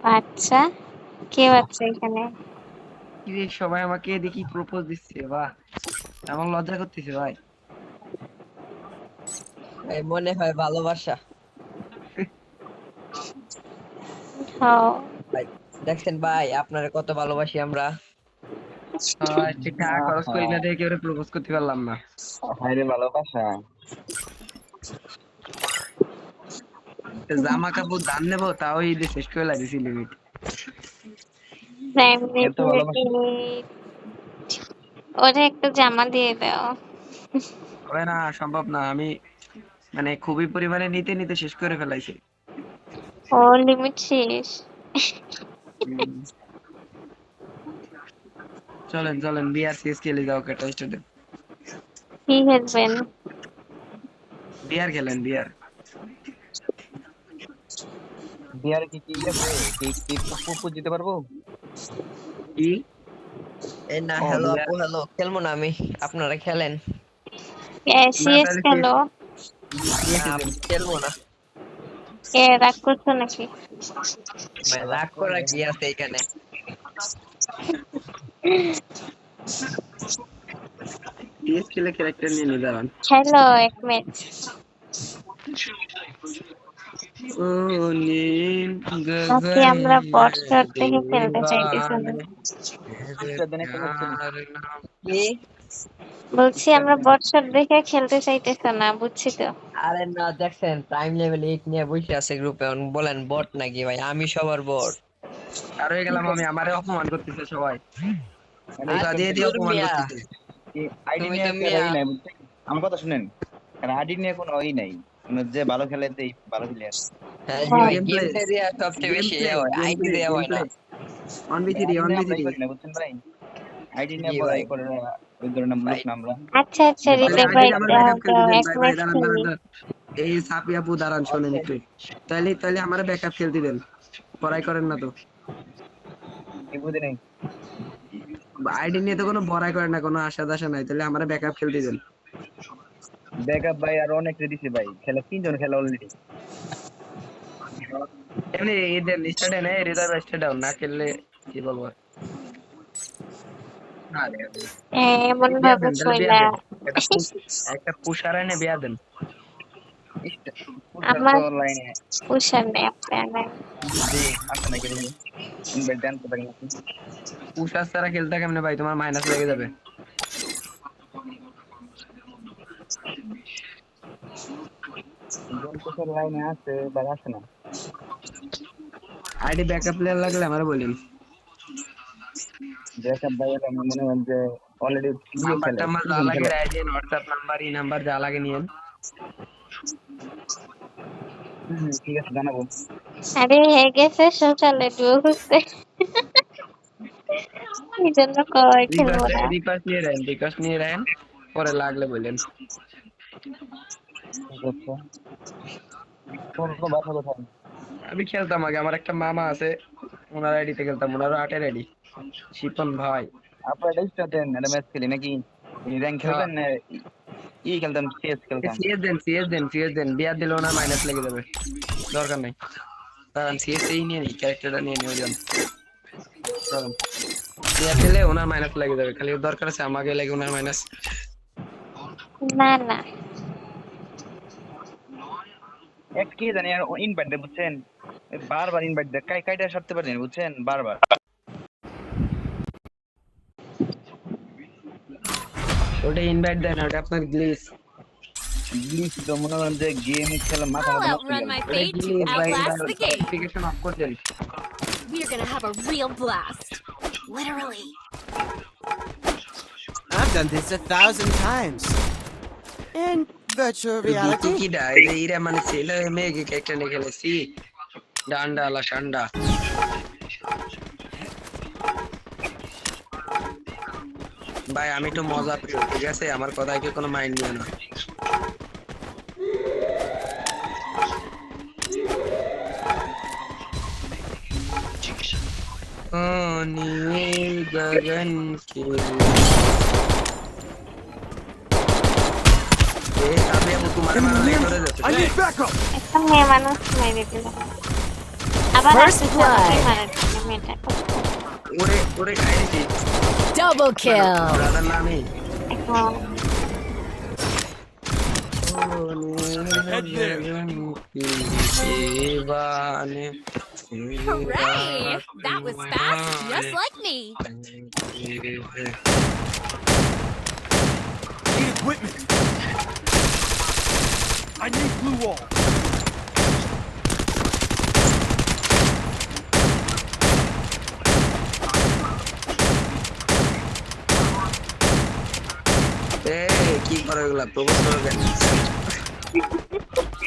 বাচ্চা? কে বাচ্চা এখানে? কি রে, সবাই আমাকে দেখি প্রপোজ দিচ্ছে, বাহ! আমার লজ্জা করতেছে ভাই। এই মনে হয় ভালোবাসা। হও। ভাই দেখছেন ভাই, আপনারা কত ভালোবাসি আমরা। ঠিক টাকা খরচ করি না দেখে কেউ প্রপোজ করতে পারলাম না। হায়রে ভালোবাসা। জামা কাপড় দান নেবো, তাও ঈদে শেষ করে লাগেছি লিমিট। এত ভালোবাসা ওরে একটা জামা দিয়ে দাও। হবে না, সম্ভব না। আমি মানে খুবই পরিমাণে নিতে নিতে শেষ করে ফেলাইছি। ও লিমিট শেষ। হুম। চলেন চলেন, বিআরসিএস খেলে যাও কেটা স্টুডেন্ট। কি খেলবেন? বিয়ার খেলেন, বিয়ার। বিয়ারে কি কি আছে? কি প্রপোজ দিতে পারবো? কি? এই না, ও হ্যালো বিয়ার। আপু, হ্যালো। খেলবো না আমি, আপনারা খেলেন। না সিএস তাহলে খেলো। না আপু, খেলবো না। কে রাগ করছো নাকি? ভাই, রাগ করা কি আছে এখানে? সিএস খেলে ক্যারেক্টার নিয়ে নিয়ে দাঁড়ান। খেলো এক ম্যাচ। ও নীল নাকি গগন আমরা বট শট দেখে মেরে খেলতে চাইতেছি না? বাল একটা দিনে খেলাচ্ছি না। প্যার নাম। কি? বলছি আমরা বট শট দেখে খেলতে চাইতেছি না, বুঝছি তো। আরে না, দেখছেন প্রাইম লেভেল 8 নিয়ে বসে আছে গ্রুপে, বলেন বট নাকি? ভাই আমি সবার বট। আর হয়ে গেলাম আমি, আমারে অপমান করতেছে সবাই। মানে আর টিপা দিয়ে দিয়ে দূর অপমান মিয়া, করতেছে। আইডি তুমি নিয়ে তো কোনো মিয়া। ই নাই বুঝছেন? আমার কথা শুনেন, কারণ আইডি নিয়ে কোনো ই নাই। মানে যে ভালো খেলে সেই ভালো প্লেয়ার। হ্যাঁ জি হ্যাঁ। ভাই, গেম গেম প্লে, প্লে দিয়ে সবচেয়ে গেম বেশি প্লে, ইয়ে হয়, গেম আইডি প্লে, দেওয়া গেম হয় না। প্লে। 1v3, আইডি নিয়ে আমরা ই 1v3। করি না বুঝছেন ভাই। আইডি নিয়ে জি বড়াই ভাই। করে ওই ধরনের ভাই লোক না আমরা। আচ্ছা আচ্ছা যে ভালো তাহলে হৃদয় খেলে ভাই, আইডিতে তাকে আমার বড়াই। দাও ব্যাকআপ খেলতে দাও দেন এক ভাই, ভাই ম্যাচ দাঁড়ান খেলি। দাঁড়ান দাঁড়ান। এই সাপি আপু দাঁড়ান, শোনেন একটু। তাইলে তাইলে আমার ব্যাকআপ খেলতে দেন, পড়াই করেন না তো। কি বুঝি নাই। আইডি নিয়ে তো কোনো বড়াই করেন না, কোনো আশা দাশা নাই, তাহলে আমার ব্যাকআপ খেলতে দেন। ব্যাকআপ ভাই আর অনেক দিছি ভাই, খেলা 3 জন খেলা অলরেডি। এমনি এদের লিস্টটা নেই, হৃদয় বাইস্টে ডাউন না খেললে কি বলবো আর। এমন বিয়া ভাবে দেন, তাহলে বিয়া কইলা। দেন। একটা পুষার এনে বিয়া দেন। পুষার আমার তো লাইনে পুষার নেই আপনার নাই। জি আছে নাকি দেখি। ইনভাইট দেন কোথায় নাকি। পুষার ছাড়া খেলতে কেমনে ভাই, তোমার মাইনাস লেগে যাবে। জন পুষার লাইনে আছে বা আছে না। আইডি ব্যাকআপ প্লেয়ার লাগলে আমার বলেন। ব্যাকআপ ভাই আমার মনে হয় যে অলরেডি ইয়ে নাম্বার খেলে টাম্বার যা 3 জন লাগে খেলে। রায় দিন, হোয়াটসঅ্যাপ নাম্বার, ই নাম্বার যা লাগে নিয়েন। ঠিক আছে জানাবো। আরে হয়ে গেছে শৌচালয় ডুবে খুঁজতে, এই জন্য কয় খেলবো রিকোয়েস্ট না। রিকোয়েস্ট নিয়ে নেন, রিকোয়েস্ট নিয়ে নেন, পরে লাগলে বললেন। ঠিক আছে। কোন বাসা কোথায়? আমি খেলতাম আগে, আমার একটা মামা আছে, ওনার আইডিতে খেলতাম, ওনারও 8-এর আইডি। শিপন ভাই। আপনার রেজিস্টার দেন, একটা ম্যাচ খেলি নাকি? র্যাঙ্ক হ্যাঁ, খেলবেন না? খেলতাম, সিএস খেলতাম। সিএস দেন, সিএস দেন, সিএস দেন, বিয়ার দিলে ওনার মাইনাস লেগে যাবে। দরকার নেই, কারণ সিএস এই নিয়ে নিই, ক্যারেক্টারটা নিয়ে নিয়ে যান। চলেন, বিয়ার দিলে ওনার মাইনাস লেগে যাবে, খালি দরকার আছে আমাকে লেগে ওনার মাইনাস। না না, এক কি জানি আর ইনভাইট দেয় বুঝছেন, বারবার ইনভাইট দেয়, কাইটা সারতে পারেন বুঝছেন, বারবার। ওটা ইনভাইট দেন, ওটা আপনার গ্লিচ। গ্লিচ তো মনে করেন যে গেম খেলা মাথা I'll মতো নষ্ট হয়ে outrun গেল। my ওটা fate to গ্লিচ ভাই, outlast the game. Notification off করে দেন। We're gonna have a real blast. Literally. I've done this 1,000 times. In virtual বিটু reality. কি ডা, এই যে ইরা মানে ছেলে মেয়ে ক্যারেক্টার নিয়ে খেলেছি, ডান্ডা আলা ঠান্ডা। ভাই আমি একটু মজা প্রিয়, ঠিক আছে, আমার কথায় কি কোনো মাইন্ড নিও না। ও নীল গগন के এ সামনে আপু তোমার মারা লাগে ধরে যাচ্ছে। I need backup. একটা মেয়ে মানুষ মেরে দিল। আবার First আসছে blood. মেয়েটা ওরে ওরে খাই দিছি Double kill. ব্রাদার নামই এখন Hooray! That was fast, just like me. Need equipment. I need blue wall. কি করে এগুলা প্রপোজ করে দেন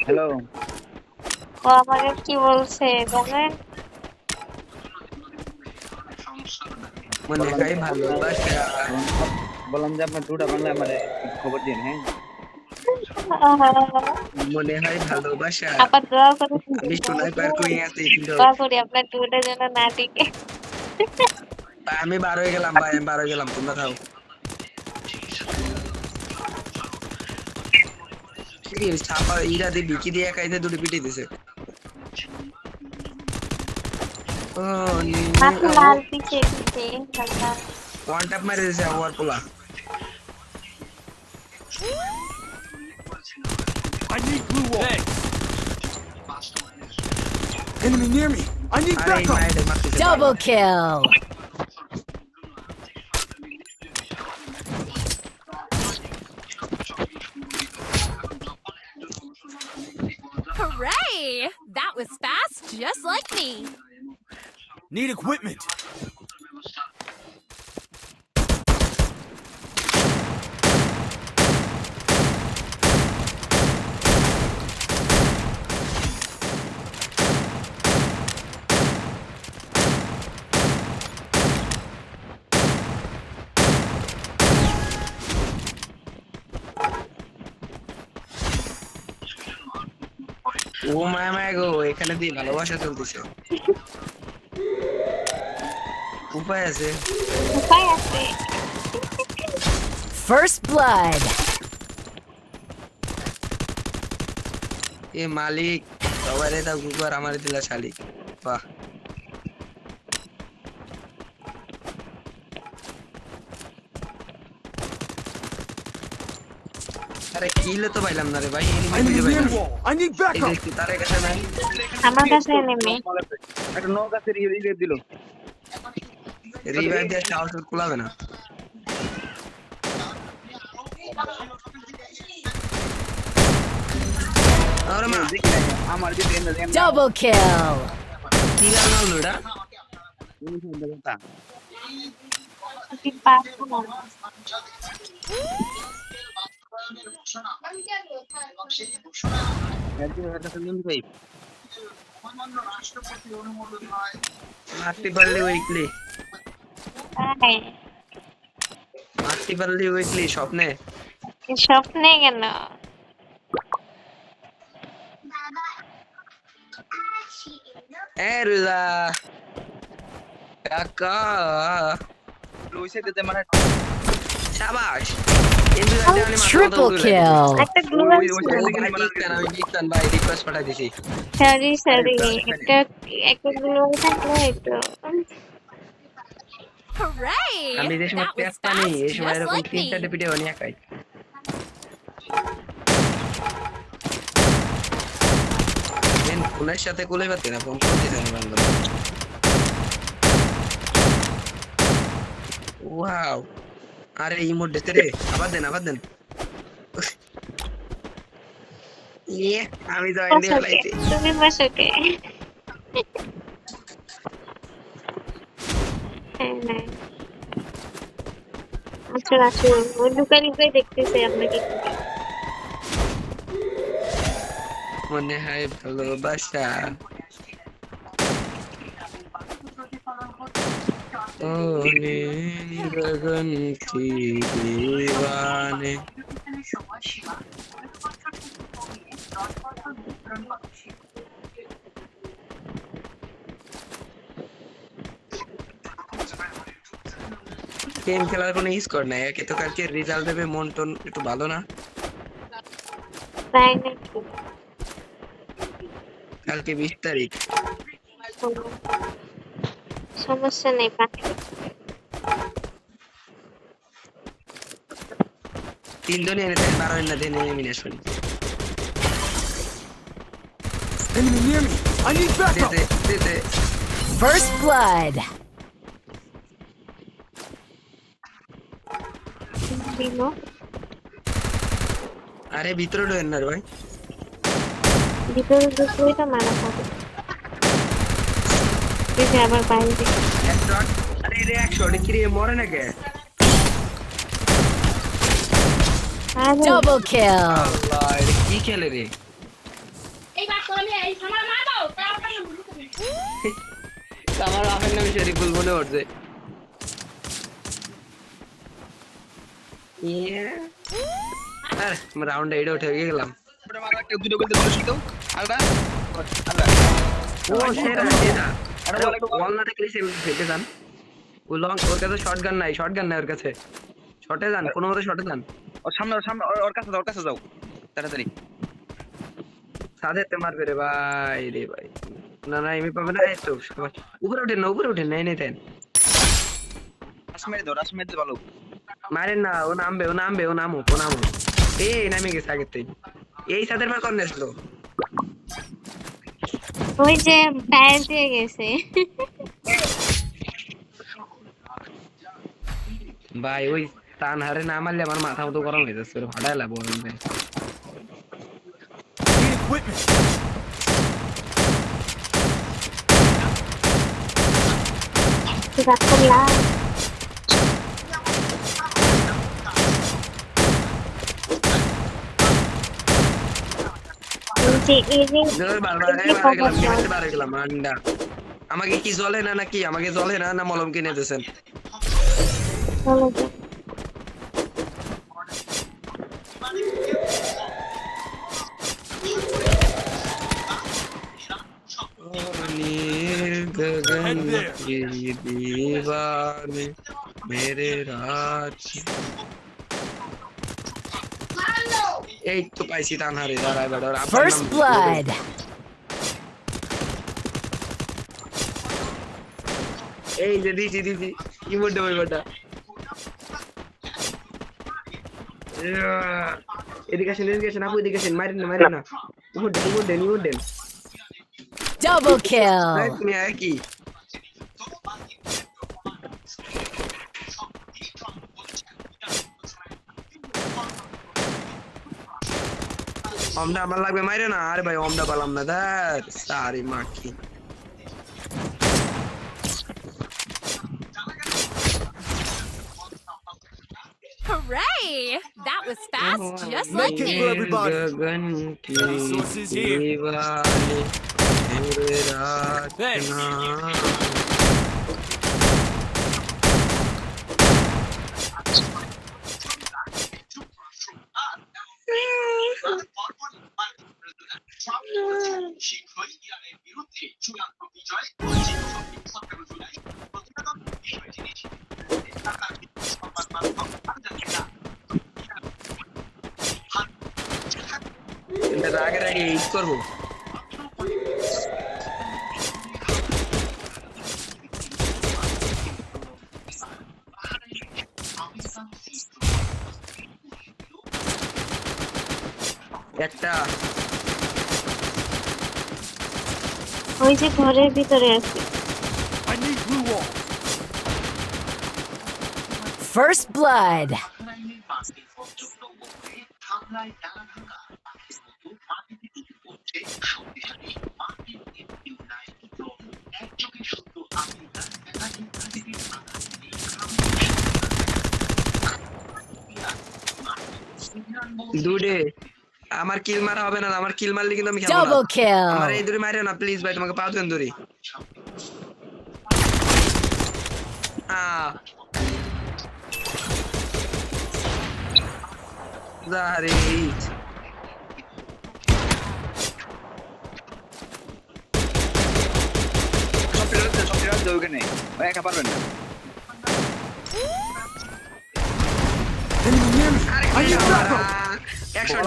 হ্যালো ও আমাকে কি বলছে জানেন মনে হয় ভালোবাসা বললাম যে আপনার দুটা বাংলা মানে খবর দিন হ্যাঁ মনে হয় ভালোবাসা আবার দোয়া করে আমি শোনাই পার কই আছি কিন্তু দোয়া করি আপনার দুটোর জন্য না টিকে আমি বার হয়ে গেলাম ভাই আমি বার হয়ে গেলাম তোমরা খাও ছাপা ইরা দিয়ে বিকি দিয়ে খাইতে দুটো পিটে দিছে ও মাথা লাল পিছে পিছে হালকা ওয়ান ট্যাপ মারে দিছে আমার পোলা I need blue wall. Enemy near me. I need আরে এই backup. মাইরে মারতেছে Double kill. Hooray! That was fast, just like me. Need equipment. ও মায়া মায়া গো এখানে দিয়ে ভালোবাসা চলতেছে উপায় আছে উপায় আছে First blood. এ মালিক সবাই তা গুবার আমার দিলা শালি বাহ আরে কিলে তো পাইলাম না রে ভাই Enemy near wall. I need এই backup. দেখছি তার কাছে নাই আমার কাছে নেমে একটা নৌকা আছে রিয়ে দিল রিভাইভ দিয়ে চাও শুট কুলাবে না আরে মা আমার দিকে Double kill. কি গান হলো এটা কি পারবো না মারতে পারলে উইকলি তাই মারতে পারলে উইকলি স্বপ্নে স্বপ্নে কেন এ রুজা কাকা লুইসে দিতে মানে শাবাশ Triple kill. একটা গ্লু আছে আমি বিস্তান ভাই রিকোয়েস্ট পাঠাই দিছি সরি সরি একটা গ্লু থাকলে হয়তো Hooray! আমি যে সময় That পেট was পানি fast, এই সময় just এরকম like তিন me. চারটে ভিডিও নিয়ে খাই দেন ফোনের সাথে কোলে পাতে না ফোন করতে জানি বান্ধব ওয়াও আরে ইমোট দিতে রে আবার দেন ইয়ে আমি তো আইডিয়া লাইছি তুমি বসোকে আচ্ছা আচ্ছা ওই দোকানি করে দেখতেছে আপনাকে মনে হয় ভালোবাসা ও গগন কি দিওয়ানে গেম খেলার কোনো স্কোর নাই একে তো কালকে রেজাল্ট দেবে মন টন একটু ভালো না তাই নাকি কালকে 20 তারিখ সমস্যা নেই, পাখি। তিনজনই এনে দেন, 12 এনে দেন, elimination. Enemy near me. I need backup. দে। First blood. দিল। আরে ভিতরে ঢোকেন না রে ভাই। ভিতরে ঢুকলেই তো মারা খাবে। এই যে আবার বাইরে থেকে। এক শট। আরে রে এক শট কি রে মরে না কে? আরে Double kill. আল্লাহ এটা কি খেলে রে? আমার বাপের নামে শরীফুল মনে পড়ছে। আরে রাউন্ডে এটা উঠে গেলাম। ওটা মারা কেউ দুটো বলতে বলে শুনতো আলদা আলদা ও সেরা। আরে ওয়ালনাটে ক্লিস ফেটে যান। ও লং ওর কাছে শটগান নাই ওর কাছে। শটে যান, কোনো মতে শটে যান। ওর সামনে ওর কাছে যাও তাড়াতাড়ি। সাথে মারবে রে ভাই রে ভাই। না এমনি পাবে না। এই তো সবাই উপরে ওঠেন না এনে দেন। রাশ মেরে দাও ভালো। মারেন না, ও নামো। এই নামে গেছে আগের থেকে। এই সাদের মার কর্নে আসলো। ওই যে টায়ার দিয়ে গেছে। ভাই ওই টান হারে না মারলে আমার মাথা মতো গরম হয়ে যাচ্ছে, হঠাৎ বলেন ভাই। Need equipment. রাগ করলাম। গেলাম আন্ডা। আমাকে কি জ্বলে না নাকি? আমাকে জ্বলে না মলম কিনে দিয়েছেন? गगन की दीवाने मेरे राज। এই তো পাইছি টানহারে দাঁড়ায় বেড়ার। First blood. এই যে দিছি ইমোটে ওই বড়টা। এদিকে আসেন আপু, এদিকে আসেন। মারেন না। ইমোটে। Double kill. তুমি একই। ওমটা আমার লাগবে, মাইরে না। আরে ভাই ওমটা পালাম না। দাঁড় সারি মাখি। Hooray! That was fast, just like Make it me. for everybody. गगन की Resources here. दीवाने मेरे राज Thanks. ना। রাগের আগে ইট করবো। একটা ওই যে ঘরের ভিতরে আছে। I need blue wall. First blood. দুডে আমার কিল মারা হবে না। আমার কিল মারলে কিন্তু আমি খেলবো না। Double আমার এই kill. দূরে মারিও না প্লিজ ভাই, তোমাকে পাও দেন দূরে। জারে সব প্লেয়ার যাও ওখানে। ভাই একা পারবেন না। Enemy near me. I need backup. একশো